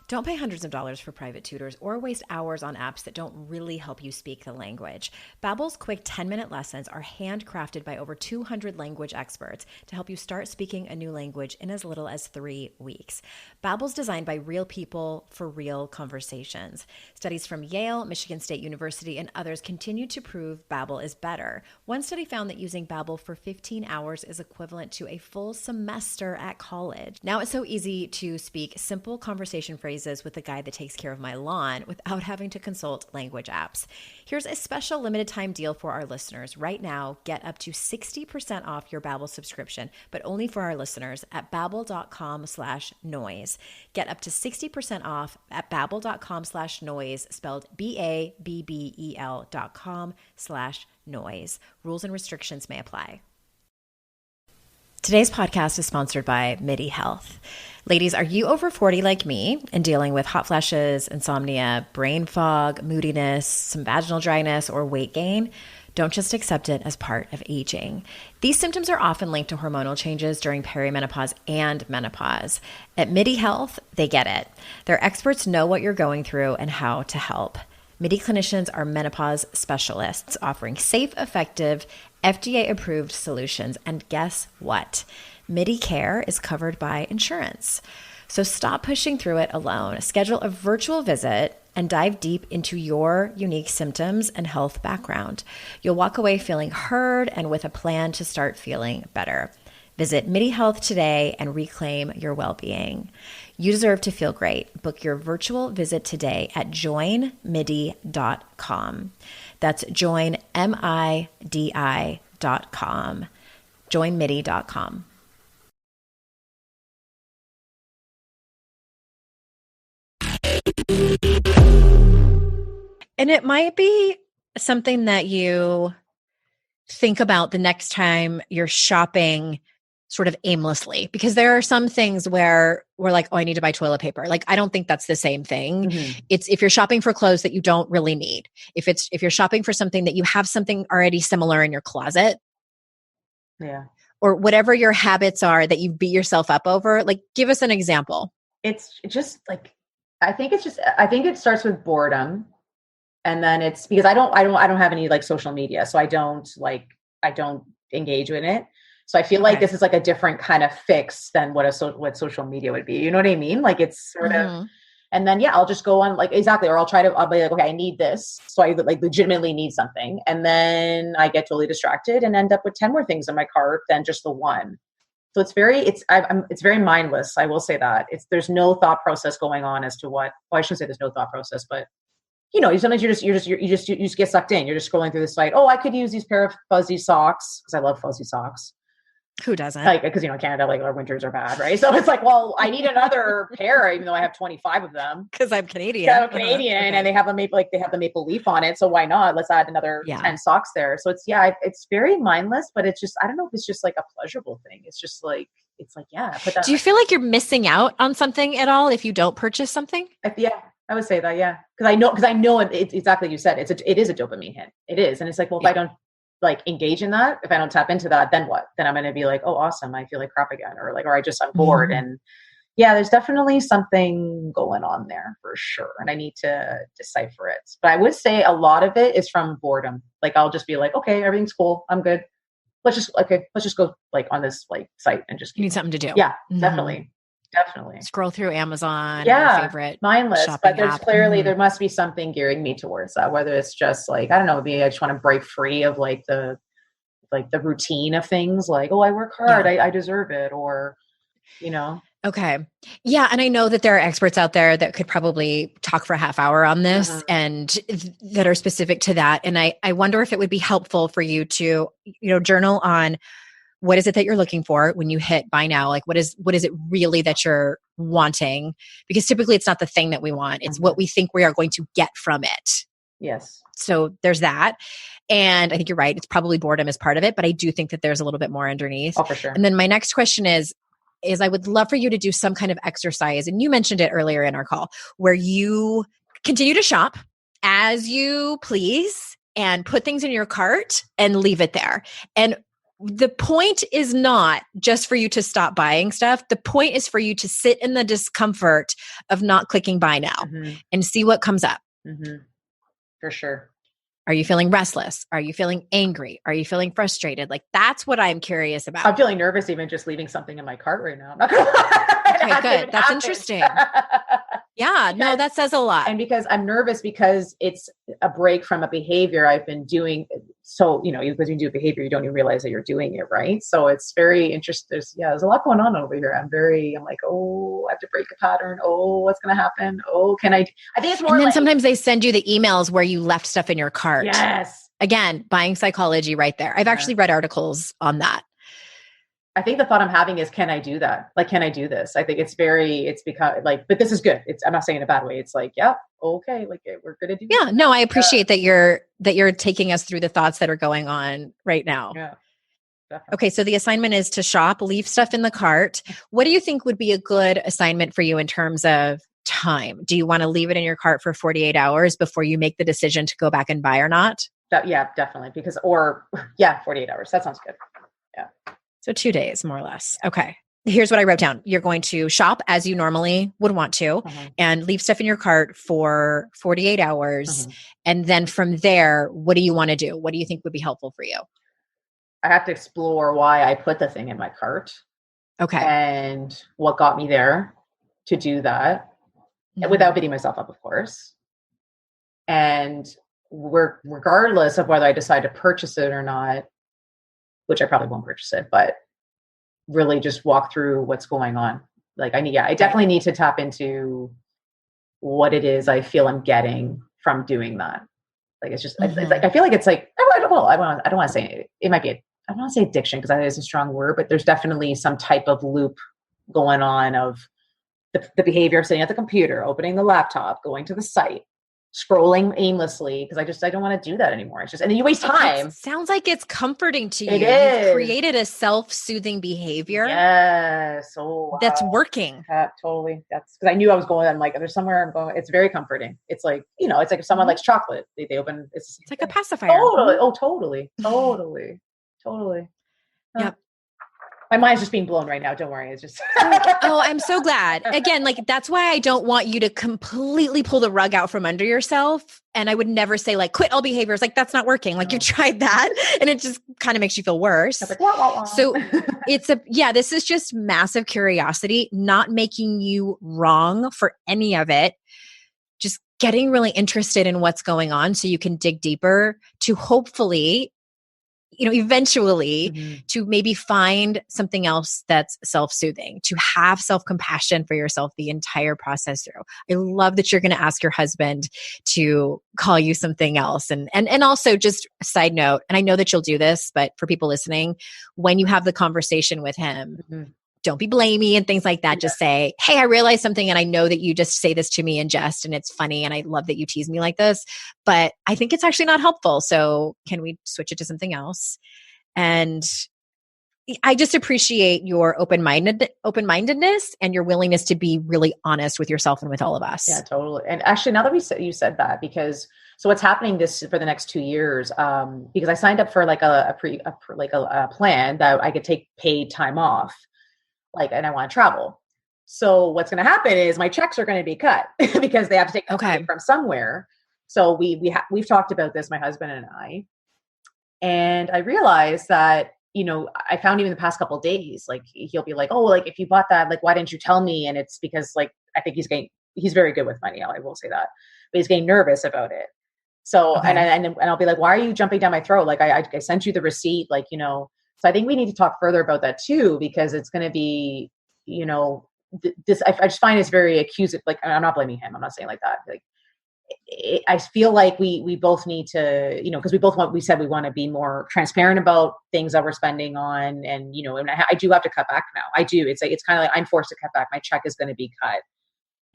Don't pay hundreds of dollars for private tutors or waste hours on apps that don't really help you speak the language. Babbel's quick 10-minute lessons are handcrafted by over 200 language experts to help you start speaking a new language in as little as 3 weeks. Babbel's designed by real people for real conversations. Studies from Yale, Michigan State University, and others continue to prove Babbel is better. One study found that using Babbel for 15 hours is equivalent to a full semester at college. Now it's so easy to speak simple conversation phrases with the guy that takes care of my lawn without having to consult language apps. Here's a special limited time deal for our listeners. Right now, get up to 60% off your Babbel subscription, but only for our listeners at babbel.com/noise. Get up to 60% off at babbel.com/noise, spelled BABBEL.com/noise. Rules and restrictions may apply. Today's podcast is sponsored by MIDI Health. Ladies, are you over 40 like me and dealing with hot flashes, insomnia, brain fog, moodiness, some vaginal dryness, or weight gain? Don't just accept it as part of aging. These symptoms are often linked to hormonal changes during perimenopause and menopause. At MIDI Health, they get it. Their experts know what you're going through and how to help. MIDI clinicians are menopause specialists offering safe, effective, FDA-approved solutions. And guess what? MIDI care is covered by insurance. So stop pushing through it alone. Schedule a virtual visit and dive deep into your unique symptoms and health background. You'll walk away feeling heard and with a plan to start feeling better. Visit MIDI Health today and reclaim your well-being. You deserve to feel great. Book your virtual visit today at joinmidi.com. That's joinmidi.com. joinmidi.com. And it might be something that you think about the next time you're shopping sort of aimlessly, because there are some things where we're like, oh, I need to buy toilet paper. Like, I don't think that's the same thing. Mm-hmm. It's if you're shopping for clothes that you don't really need, if you're shopping for something that you have something already similar in your closet. Yeah. Or whatever your habits are that you beat yourself up over, like, give us an example. it's just like, I think it starts with boredom. And then it's because I don't have any like social media. So I don't engage in it. So I feel like this is like a different kind of fix than what social media would be. You know what I mean? Like it's sort of, and then, I'll just go on like, exactly. Or I'll be like, okay, I need this. So I like legitimately need something. And then I get totally distracted and end up with 10 more things in my cart than just the one. So it's very mindless. I will say that there's no thought process going on as to what, well, I shouldn't say there's no thought process, but sometimes you just get sucked in. You're just scrolling through the site. Oh, I could use these pair of fuzzy socks because I love fuzzy socks. Who doesn't? Like, because Canada, like our winters are bad, right? So it's like, well, I need another pair, even though I have 25 of them. Because I'm Canadian. Yeah, I'm Canadian, and they have the maple leaf on it. So why not? Let's add another 10 socks there. So it's very mindless, but it's just, I don't know if it's just like a pleasurable thing. It's just like, Do you feel like you're missing out on something at all if you don't purchase something? I would say that, yeah. Because I know it's exactly, you said, it is a dopamine hit. It is. And it's like, well, if I don't like engage in that, if I don't tap into that, then what? Then I'm going to be like, oh, awesome. I feel like crap again. Or I'm bored. And there's definitely something going on there for sure. And I need to decipher it. But I would say a lot of it is from boredom. Like, I'll just be like, okay, everything's cool. I'm good. Let's just go like on this like site and just you need something to do. Yeah, definitely. Scroll through Amazon. Yeah, your favorite mindless. But there's clearly there must be something gearing me towards that. Whether it's just like, I don't know, maybe I just want to break free of like the routine of things. Like, oh, I work hard, I deserve it, or Okay. Yeah. And I know that there are experts out there that could probably talk for a half hour on this and that are specific to that. And I wonder if it would be helpful for you to, journal on what is it that you're looking for when you hit buy now? Like, what is it really that you're wanting? Because typically it's not the thing that we want. It's what we think we are going to get from it. Yes. So there's that. And I think you're right. It's probably boredom is part of it, but I do think that there's a little bit more underneath. Oh, for sure. And then my next question is I would love for you to do some kind of exercise. And you mentioned it earlier in our call where you continue to shop as you please and put things in your cart and leave it there. And the point is not just for you to stop buying stuff. The point is for you to sit in the discomfort of not clicking buy now and see what comes up. For sure. Are you feeling restless? Are you feeling angry? Are you feeling frustrated? Like, that's what I'm curious about. I'm feeling nervous even just leaving something in my cart right now. Okay, good. That's interesting. Yeah, no, that says a lot. And because I'm nervous because it's a break from a behavior I've been doing. So, because you do behavior, you don't even realize that you're doing it, right? So it's very interesting. There's a lot going on over here. I'm like, oh, I have to break a pattern. Oh, what's going to happen? Oh, I think it's more. And then sometimes they send you the emails where you left stuff in your cart. Yes. Again, buying psychology right there. I've actually read articles on that. I think the thought I'm having is, can I do that? Like, can I do this? I think it's become like, but this is good. I'm not saying in a bad way. It's like, yeah, okay. Like, we're going to do. Yeah. No, I appreciate that you're taking us through the thoughts that are going on right now. Yeah. Definitely. Okay. So the assignment is to shop, leave stuff in the cart. What do you think would be a good assignment for you in terms of time? Do you want to leave it in your cart for 48 hours before you make the decision to go back and buy or not? Yeah, definitely. 48 hours. That sounds good. Yeah. So 2 days, more or less. Okay. Here's what I wrote down. You're going to shop as you normally would want to and leave stuff in your cart for 48 hours. And then from there, what do you want to do? What do you think would be helpful for you? I have to explore why I put the thing in my cart. Okay. And what got me there to do that without beating myself up, of course. And regardless of whether I decide to purchase it or not, which I probably won't purchase it, but really just walk through what's going on. Like I definitely need to tap into what it is I feel I'm getting from doing that. Like, it's just, it's like, I feel like it's like, I don't want to say it might be, I don't want to say addiction because that is a strong word, but there's definitely some type of loop going on of the behavior of sitting at the computer, opening the laptop, going to the site, scrolling aimlessly because I don't want to do that anymore. It's just, and then you waste time. Sounds like it's comforting to you. It is. You've created a self-soothing behavior. Yes. Oh, wow. That's working. Totally. That's because I knew I was going. I'm like, there's somewhere I'm going. It's very comforting. It's like, it's like if someone likes chocolate, they open. It's like a pacifier. Totally. Oh, totally. Totally. Yep. My mind's just being blown right now. Don't worry. It's just. Oh, I'm so glad. Again, like that's why I don't want you to completely pull the rug out from under yourself. And I would never say like, quit all behaviors. Like that's not working. Like you tried that and it just kind of makes you feel worse. Like, wah, wah, wah. So this is just massive curiosity, not making you wrong for any of it. Just getting really interested in what's going on so you can dig deeper to hopefully, eventually to maybe find something else that's self-soothing, to have self-compassion for yourself the entire process through. I love that you're going to ask your husband to call you something else. And also just a side note, and I know that you'll do this, but for people listening, when you have the conversation with him, don't be blamey and things like that. Just say, hey, I realized something and I know that you just say this to me in jest and it's funny and I love that you tease me like this, but I think it's actually not helpful. So can we switch it to something else? And I just appreciate your open-mindedness and your willingness to be really honest with yourself and with all of us. Yeah, totally. And actually, now that you said that, because so what's happening for the next 2 years, because I signed up for like a plan that I could take paid time off. And I want to travel. So what's going to happen is my checks are going to be cut because they have to take money from somewhere. So we've talked about this, my husband and I, and I realized that, I found even the past couple of days, like he'll be like, oh, like if you bought that, like, why didn't you tell me? And it's because like, I think he's very good with money. I will say that, but he's getting nervous about it. So, and I'll be like, why are you jumping down my throat? Like I sent you the receipt, so I think we need to talk further about that too, because it's going to be, this, I just find it's very accusing. Like, I'm not blaming him. I'm not saying like that. Like, I feel like we both need to, because we said we want to be more transparent about things that we're spending on. And, and I do have to cut back now. I do. It's kind of like I'm forced to cut back. My check is going to be cut.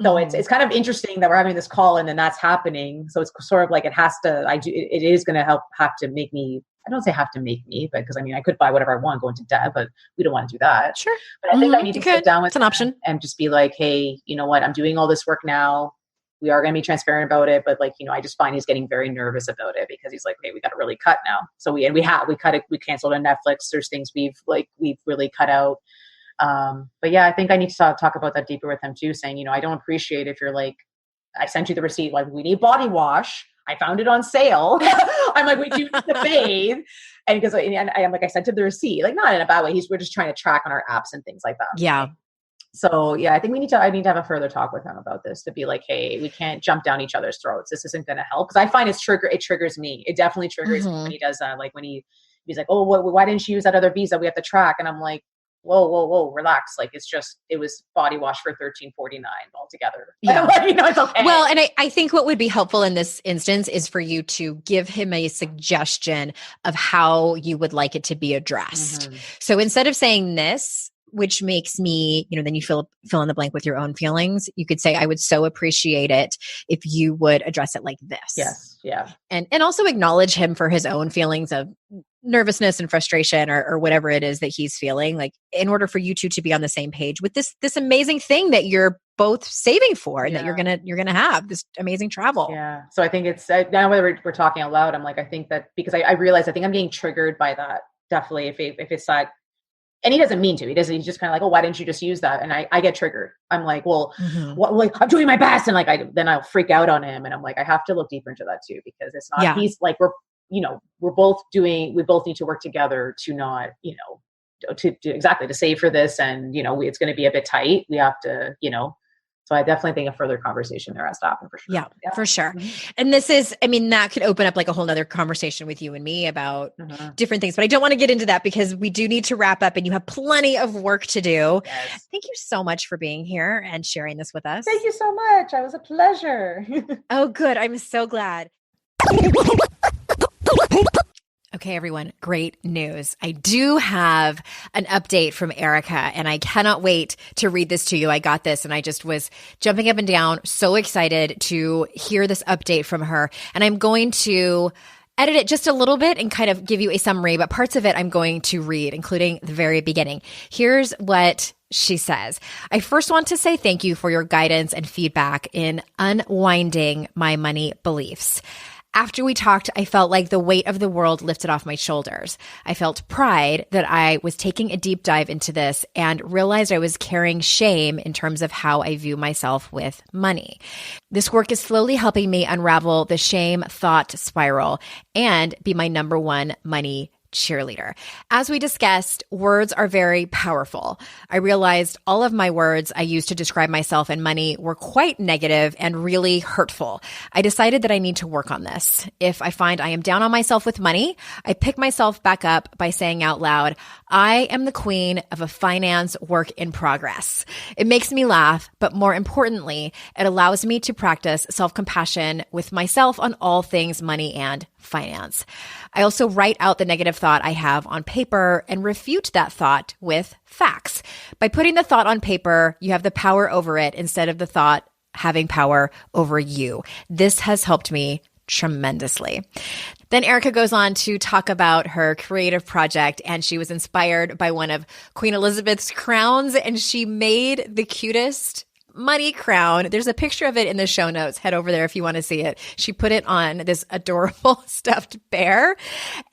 So it's kind of interesting that we're having this call and then that's happening. So it's sort of like it is going to have to make me, I don't say have to make me, but because I could buy whatever I want, go into debt, but we don't want to do that. Sure. But I think I need to sit down with an option and just be like, hey, you know what? I'm doing all this work now. We are going to be transparent about it. But I just find he's getting very nervous about it because he's like, hey, we got to really cut now. So we cut it. We canceled on Netflix. There's things we've really cut out. But yeah, I think I need to talk about that deeper with him too, saying, I don't appreciate if you're like, I sent you the receipt, like we need body wash. I found it on sale. I'm like, we do need to bathe. And because I'm like, I sent him the receipt, like not in a bad way. We're just trying to track on our apps and things like that. Yeah. So yeah, I think I need to have a further talk with him about this to be like, hey, we can't jump down each other's throats. This isn't going to help. Cause I find it triggers me. It definitely triggers me when he does that. Like when he's like, oh, why didn't you use that other visa? We have to track. And I'm like, whoa, relax. Like it was body wash for $13.49 altogether. Yeah. It's okay. Well, and I think what would be helpful in this instance is for you to give him a suggestion of how you would like it to be addressed. So instead of saying this, which makes me, then you fill in the blank with your own feelings, you could say, I would so appreciate it if you would address it like this. Yes. Yeah. And also acknowledge him for his own feelings of nervousness and frustration or whatever it is that he's feeling, like in order for you two to be on the same page with this amazing thing that you're both saving for and that you're going to have this amazing travel. Yeah. So I think it's now whether we're talking out loud, I'm like, I think that because I realize, I think I'm getting triggered by that. Definitely. If it's like, and he doesn't mean to, he's just kind of like, oh, why didn't you just use that? And I get triggered. I'm like, well, I'm doing my best. And then I'll freak out on him. And I'm like, I have to look deeper into that too, because it's not, he's like, we both need to work together to not, to save for this. And, it's going to be a bit tight. We have to, so I definitely think a further conversation there has to happen for sure. Yeah, for sure. And this is, that could open up like a whole nother conversation with you and me about different things, but I don't want to get into that because we do need to wrap up and you have plenty of work to do. Yes. Thank you so much for being here and sharing this with us. Thank you so much. It was a pleasure. Oh, good. I'm so glad. Okay, everyone, great news. I do have an update from Erica and I cannot wait to read this to you. I got this and I just was jumping up and down, so excited to hear this update from her. And I'm going to edit it just a little bit and kind of give you a summary, but parts of it I'm going to read, including the very beginning. Here's what she says. I first want to say thank you for your guidance and feedback in unwinding my money beliefs. After we talked, I felt like the weight of the world lifted off my shoulders. I felt pride that I was taking a deep dive into this and realized I was carrying shame in terms of how I view myself with money. This work is slowly helping me unravel the shame thought spiral and be my number one money cheerleader. As we discussed, words are very powerful. I realized all of my words I used to describe myself and money were quite negative and really hurtful. I decided that I need to work on this. If I find I am down on myself with money, I pick myself back up by saying out loud, I am the queen of a finance work in progress. It makes me laugh, but more importantly, it allows me to practice self-compassion with myself on all things money and finance. I also write out the negative thought I have on paper and refute that thought with facts. By putting the thought on paper, you have the power over it instead of the thought having power over you. This has helped me tremendously. Then Erica goes on to talk about her creative project, and she was inspired by one of Queen Elizabeth's crowns, and she made the cutest money crown. There's a picture of it in the show notes. Head over there if you want to see it. She put it on this adorable stuffed bear,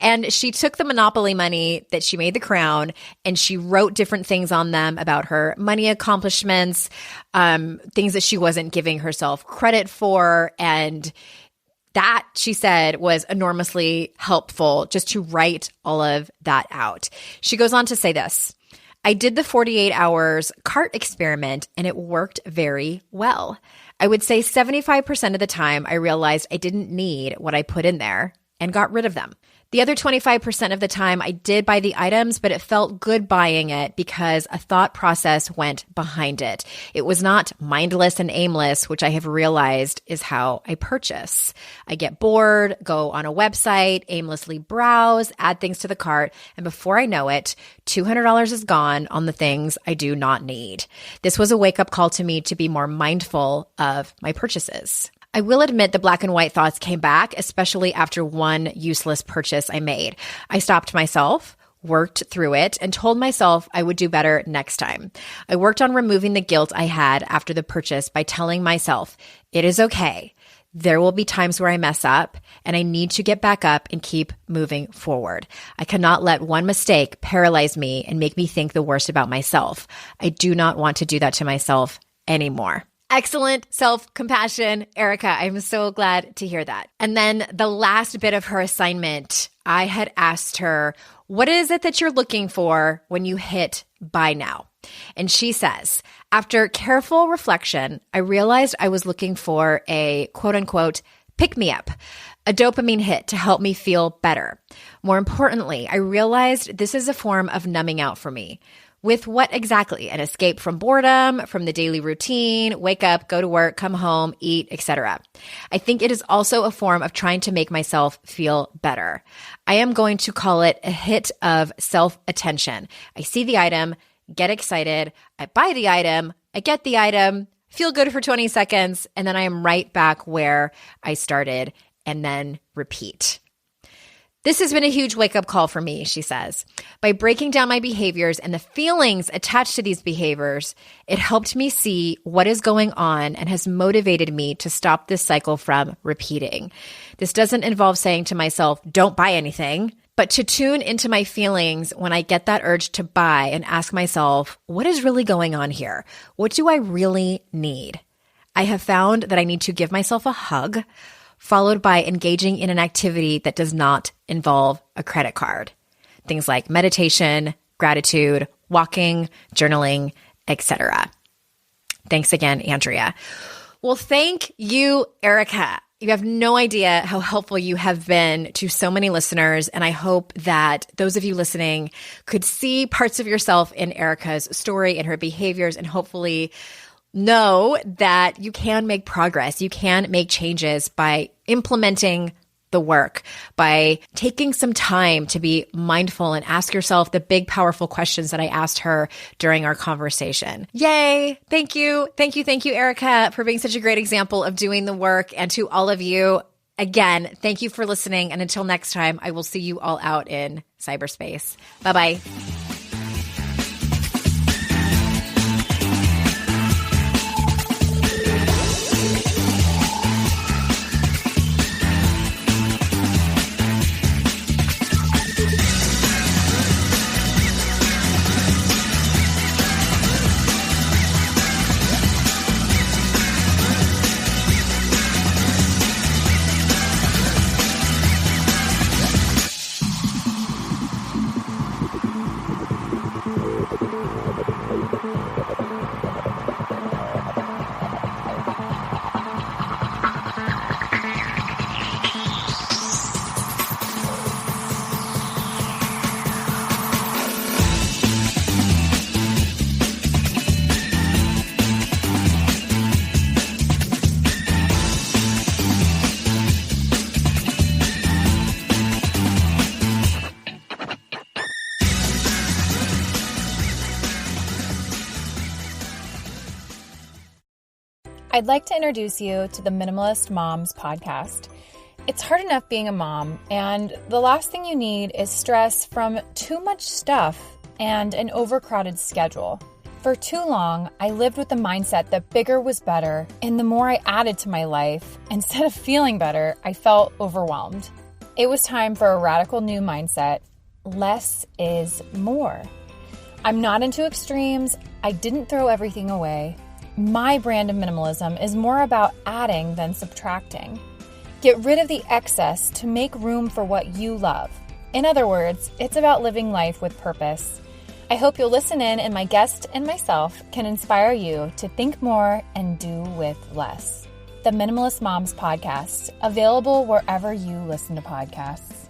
and she took the Monopoly money that she made the crown, and she wrote different things on them about her money accomplishments, things that she wasn't giving herself credit for, and that, she said, was enormously helpful just to write all of that out. She goes on to say this: I did the 48 hours cart experiment and it worked very well. I would say 75% of the time I realized I didn't need what I put in there and got rid of them. The other 25% of the time I did buy the items, but it felt good buying it because a thought process went behind it. It was not mindless and aimless, which I have realized is how I purchase. I get bored, go on a website, aimlessly browse, add things to the cart, and before I know it, $200 is gone on the things I do not need. This was a wake-up call to me to be more mindful of my purchases. I will admit the black and white thoughts came back, especially after one useless purchase I made. I stopped myself, worked through it, and told myself I would do better next time. I worked on removing the guilt I had after the purchase by telling myself, it is okay. There will be times where I mess up, and I need to get back up and keep moving forward. I cannot let one mistake paralyze me and make me think the worst about myself. I do not want to do that to myself anymore. Excellent self-compassion, Erica. I'm so glad to hear that. And then the last bit of her assignment, I had asked her, what is it that you're looking for when you hit buy now? And she says, after careful reflection, I realized I was looking for a quote unquote pick-me-up, a dopamine hit to help me feel better. More importantly, I realized this is a form of numbing out for me. With what exactly? An escape from boredom, from the daily routine, wake up, go to work, come home, eat, etc. I think it is also a form of trying to make myself feel better. I am going to call it a hit of self-attention. I see the item, get excited, I buy the item, I get the item, feel good for 20 seconds, and then I am right back where I started, and then repeat. This has been a huge wake-up call for me, she says. By breaking down my behaviors and the feelings attached to these behaviors, it helped me see what is going on and has motivated me to stop this cycle from repeating. This doesn't involve saying to myself, don't buy anything, but to tune into my feelings when I get that urge to buy and ask myself, what is really going on here? What do I really need? I have found that I need to give myself a hug, followed by engaging in an activity that does not involve a credit card. Things like meditation, gratitude, walking, journaling, etc. Thanks again, Andrea. Well, thank you, Erica. You have no idea how helpful you have been to so many listeners, and I hope that those of you listening could see parts of yourself in Erica's story and her behaviors, and hopefully know that you can make progress. You can make changes by implementing the work, by taking some time to be mindful and ask yourself the big, powerful questions that I asked her during our conversation. Yay! Thank you. Thank you. Thank you, Erica, for being such a great example of doing the work. And to all of you, again, thank you for listening. And until next time, I will see you all out in cyberspace. Bye-bye. I'd like to introduce you to the Minimalist Moms podcast. It's hard enough being a mom, and the last thing you need is stress from too much stuff and an overcrowded schedule. For too long, I lived with the mindset that bigger was better, and the more I added to my life, instead of feeling better, I felt overwhelmed. It was time for a radical new mindset. Less is more. I'm not into extremes. I didn't throw everything away. My brand of minimalism is more about adding than subtracting. Get rid of the excess to make room for what you love. In other words, it's about living life with purpose. I hope you'll listen in, and my guest and myself can inspire you to think more and do with less. The Minimalist Moms podcast, available wherever you listen to podcasts.